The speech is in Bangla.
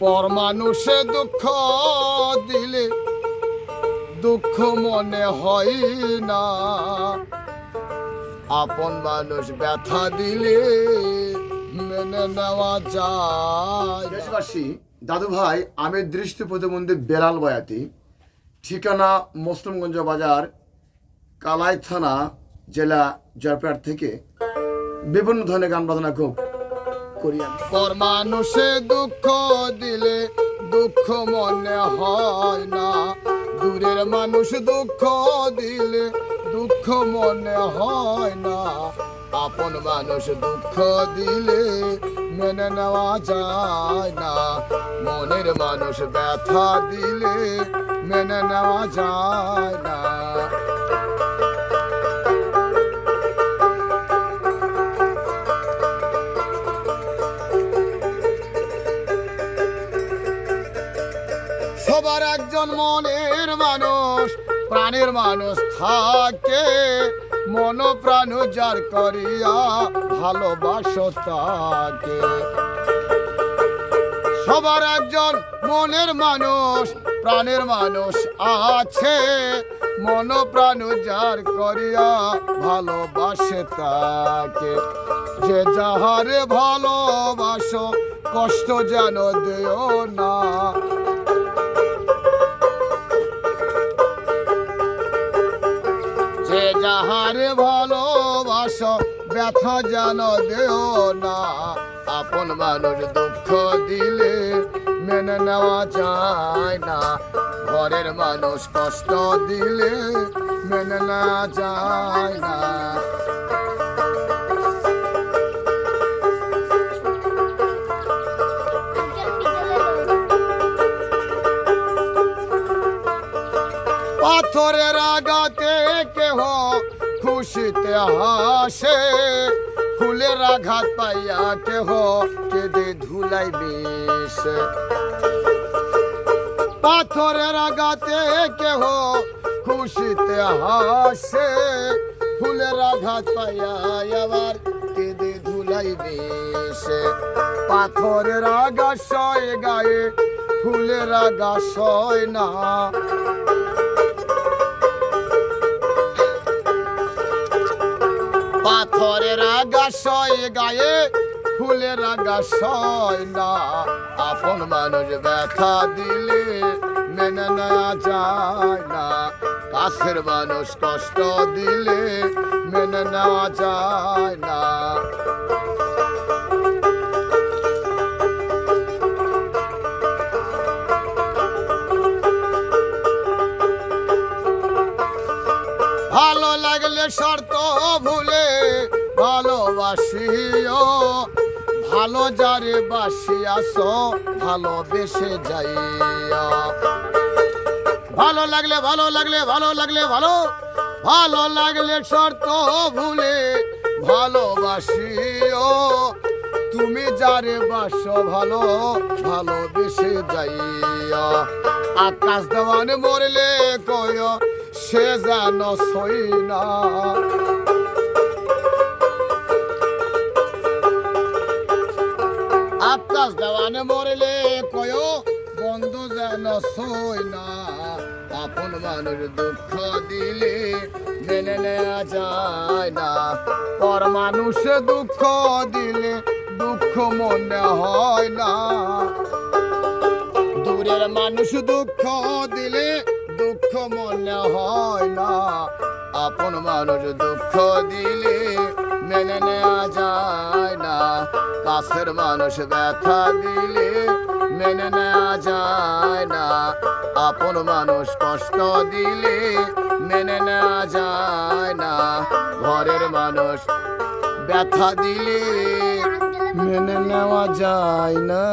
পর মানুষে দুঃখ দিলে দুঃখ মনে হয় না, আপন মানুষ ব্যথা দিলে মেনে নেওয়া যায়। দেশবাসী, দাদু ভাই আমের দৃষ্টি প্রতিবন্ধী বেলাল বয়াতি, ঠিকানা মুসলিমগঞ্জ বাজার, কালাই থানা, জেলা জয়পুরহাট থেকে বিভিন্ন ধরনের গান বাজনা খুব করি। পর মানুষে দুঃখ দিলে দুঃখ মনে হয় না, দূরের মানুষ দুঃখ দিলে দুঃখ মনে হয় না, আপন মানুষ দুঃখ দিলে মেনে নেওয়া যায় না, মনের মানুষ ব্যথা দিলে মেনে নেওয়া যায় না। সবার একজন মনের মানুষ প্রাণের মানুষ থাকে, মন প্রাণ যার করিয়া ভালোবাসো তাকে। সবার একজন মনের মানুষ প্রাণের মানুষ আছে, মন প্রাণ যার করিয়া ভালোবাসে তাকে। যে যাহারে ভালোবাসো কষ্ট যেন দিও না, যে যাহারে ভালোবাসো ব্যথা যেন দেও না, আপন মানুষ দুঃখ দিলে মেনে নেওয়া যায় না, ঘরের মানুষ কষ্ট দিলে মেনে নেওয়া যায় না। পাথরের আঘাতে কেহ খুশিতে হাসে, ফুলের আঘাত পাইয়া কেহ কেঁদে ধুলাই মিশে। পাথরের আঘাতে কেহ খুশিতে হাসে, ফুলের আঘাত পাইয়া আবার কেঁদে ধুলাই মিশে। পাথরের আঘাত সয় গায়ে, ফুলের আঘাত সয় না, পাথরের আঘাত সয় গায়ে, ফুলের আঘাত সয় না, আপন মানুষ ব্যথা দিলে মেনে নেওয়া যায় না, কাছের মানুষ কষ্ট দিলে মেনে নেওয়া যায় না। ভালো লাগলে শর্ত ভুলে ভালোবাসিও, ভালো যারে বাসিয়াছ ভালোবেসে যাইয়া। ভালো লাগলে ভালো লাগলে ভালো লাগলে ভালো, ভালো লাগলে শর্ত ভুলে ভালোবাসিও, তুমি যারে বাসো ভালো ভালোবেসে যাইয়া। আকাশ দেওয়ান মরলে কয় সে যেন সই না, আকাশ দেওয়ানে মরলে কয় বন্ধু যেন সই না, আপন মানুষ দুঃখ দিলে মেনে নেওয়া যায় না, পর মানুষে দুঃখ দিলে দুঃখ মনে হয় না, দূরের মানুষ দুঃখ দিলে দুঃখ মনে হয় না, আপন মানুষ দুঃখ দিলে মেনে নেওয়া যায় না, কাছের মানুষ ব্যথা দিলে মেনে নেওয়া যায় না, আপন মানুষ কষ্ট দিলে মেনে নেওয়া যায় না, ঘরের মানুষ ব্যথা দিলে মেনে নেওয়া যায় না।